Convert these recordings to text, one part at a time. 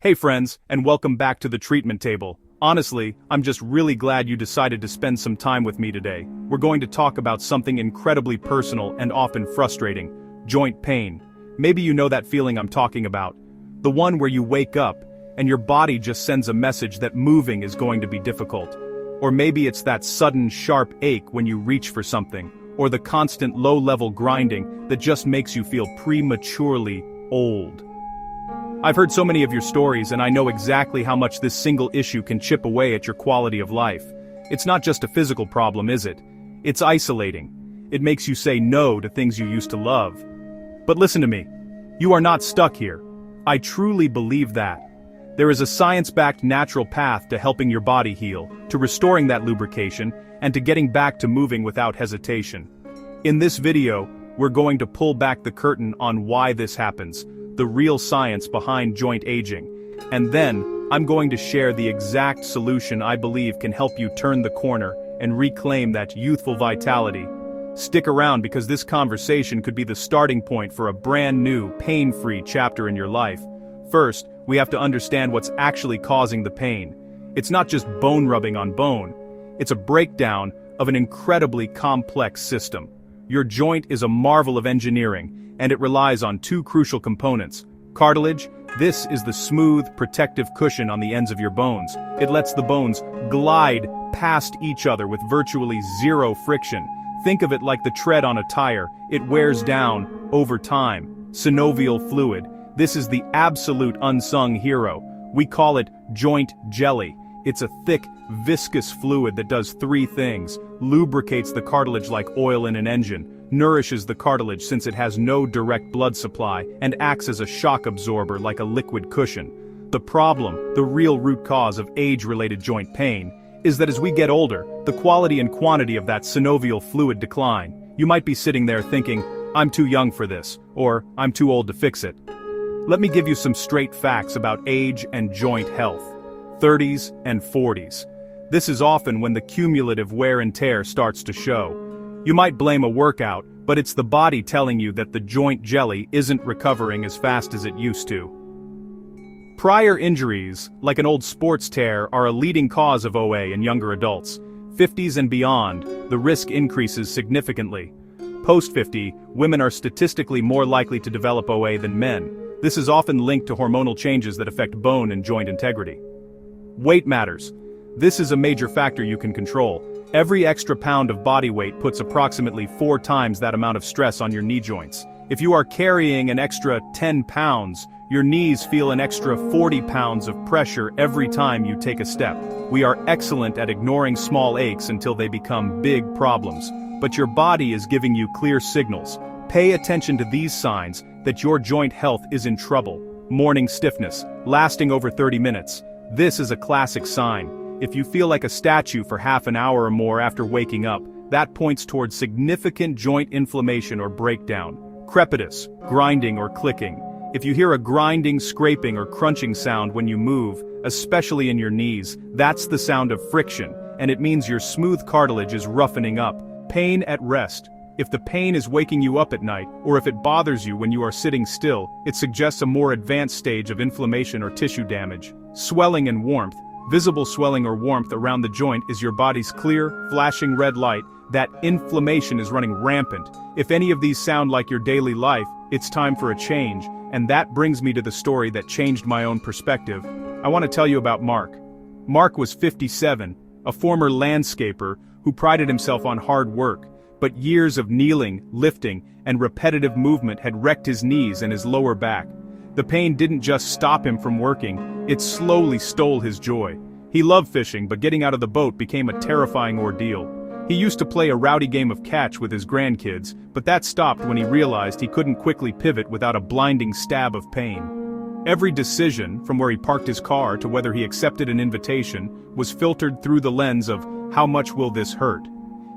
Hey friends, and welcome back to the treatment table. Honestly, I'm just really glad you decided to spend some time with me today. We're going to talk about something incredibly personal and often frustrating: joint pain. Maybe you know that feeling I'm talking about. The one where you wake up, and your body just sends a message that moving is going to be difficult. Or maybe it's that sudden sharp ache when you reach for something, or the constant low-level grinding that just makes you feel prematurely old. I've heard so many of your stories, and I know exactly how much this single issue can chip away at your quality of life. It's not just a physical problem, is it? It's isolating. It makes you say no to things you used to love. But listen to me. You are not stuck here. I truly believe that. There is a science-backed natural path to helping your body heal, to restoring that lubrication, and to getting back to moving without hesitation. In this video, we're going to pull back the curtain on why this happens, the real science behind joint aging. And then, I'm going to share the exact solution I believe can help you turn the corner and reclaim that youthful vitality. Stick around because this conversation could be the starting point for a brand new, pain-free chapter in your life. First, we have to understand what's actually causing the pain. It's not just bone rubbing on bone. It's a breakdown of an incredibly complex system. Your joint is a marvel of engineering, and it relies on two crucial components. Cartilage, this is the smooth, protective cushion on the ends of your bones. It lets the bones glide past each other with virtually zero friction. Think of it like the tread on a tire. It wears down over time. Synovial fluid, this is the absolute unsung hero. We call it joint jelly. It's a thick, viscous fluid that does three things: lubricates the cartilage like oil in an engine, nourishes the cartilage since it has no direct blood supply, and acts as a shock absorber like a liquid cushion. The problem, the real root cause of age-related joint pain, is that as we get older, the quality and quantity of that synovial fluid decline. You might be sitting there thinking, "I'm too young for this," or "I'm too old to fix it." Let me give you some straight facts about age and joint health. 30s and 40s. This is often when the cumulative wear and tear starts to show. You might blame a workout, but it's the body telling you that the joint jelly isn't recovering as fast as it used to. Prior injuries, like an old sports tear, are a leading cause of OA in younger adults. 50s and beyond, the risk increases significantly. Post-50, women are statistically more likely to develop OA than men. This is often linked to hormonal changes that affect bone and joint integrity. Weight matters. This is a major factor you can control. Every extra pound of body weight puts approximately 4 times that amount of stress on your knee joints. If you are carrying an extra 10 pounds, your knees feel an extra 40 pounds of pressure every time you take a step. We are excellent at ignoring small aches until they become big problems. But your body is giving you clear signals. Pay attention to these signs that your joint health is in trouble. Morning stiffness, lasting over 30 minutes. This is a classic sign. If you feel like a statue for half an hour or more after waking up, that points towards significant joint inflammation or breakdown. Crepitus, grinding or clicking. If you hear a grinding, scraping or crunching sound when you move, especially in your knees, that's the sound of friction, and it means your smooth cartilage is roughening up. Pain at rest. If the pain is waking you up at night, or if it bothers you when you are sitting still, it suggests a more advanced stage of inflammation or tissue damage. Swelling and warmth. Visible swelling or warmth around the joint is your body's clear, flashing red light that inflammation is running rampant. If any of these sound like your daily life, it's time for a change, and that brings me to the story that changed my own perspective. I want to tell you about Mark. Mark was 57, a former landscaper who prided himself on hard work, but years of kneeling, lifting, and repetitive movement had wrecked his knees and his lower back. The pain didn't just stop him from working, it slowly stole his joy. He loved fishing, but getting out of the boat became a terrifying ordeal. He used to play a rowdy game of catch with his grandkids, but that stopped when he realized he couldn't quickly pivot without a blinding stab of pain. Every decision, from where he parked his car to whether he accepted an invitation, was filtered through the lens of, how much will this hurt?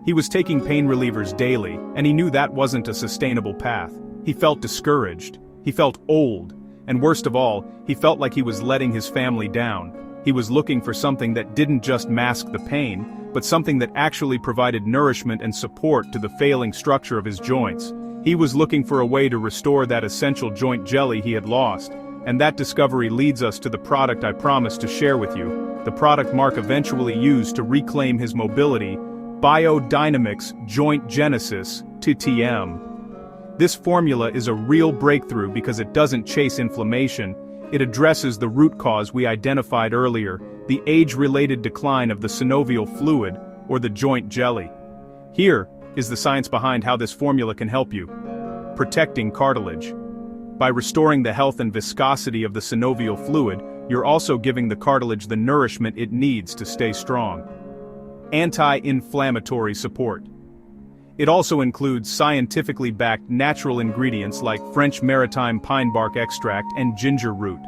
He was taking pain relievers daily, and he knew that wasn't a sustainable path. He felt discouraged. He felt old. And worst of all, he felt like he was letting his family down. He was looking for something that didn't just mask the pain, but something that actually provided nourishment and support to the failing structure of his joints. He was looking for a way to restore that essential joint jelly he had lost. And that discovery leads us to the product I promised to share with you, the product Mark eventually used to reclaim his mobility, Biodynamics Joint Genesis, TTM. This formula is a real breakthrough because it doesn't chase inflammation, it addresses the root cause we identified earlier, the age-related decline of the synovial fluid, or the joint jelly. Here is the science behind how this formula can help you. Protecting cartilage. By restoring the health and viscosity of the synovial fluid, you're also giving the cartilage the nourishment it needs to stay strong. Anti-inflammatory support. It also includes scientifically backed natural ingredients like French maritime pine bark extract and ginger root.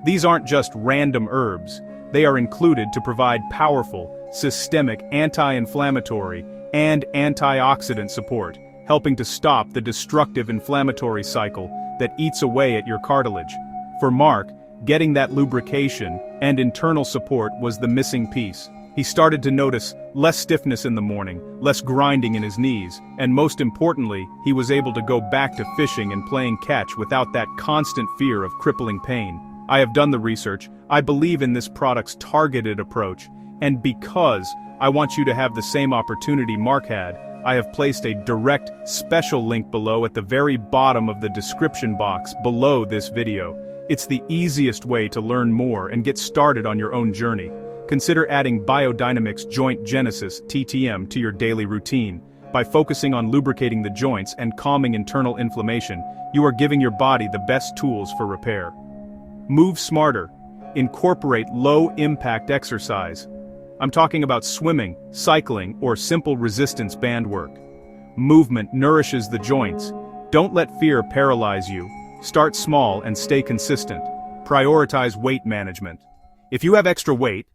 These aren't just random herbs, they are included to provide powerful, systemic anti-inflammatory and antioxidant support, helping to stop the destructive inflammatory cycle that eats away at your cartilage. For Mark, getting that lubrication and internal support was the missing piece. He started to notice less stiffness in the morning, less grinding in his knees, and most importantly, he was able to go back to fishing and playing catch without that constant fear of crippling pain. I have done the research, I believe in this product's targeted approach, and because I want you to have the same opportunity Mark had, I have placed a direct, special link below at the very bottom of the description box below this video. It's the easiest way to learn more and get started on your own journey. Consider adding Biodynamics Joint Genesis, TTM, to your daily routine. By focusing on lubricating the joints and calming internal inflammation, you are giving your body the best tools for repair. Move smarter. Incorporate low-impact exercise. I'm talking about swimming, cycling, or simple resistance band work. Movement nourishes the joints. Don't let fear paralyze you. Start small and stay consistent. Prioritize weight management. If you have extra weight,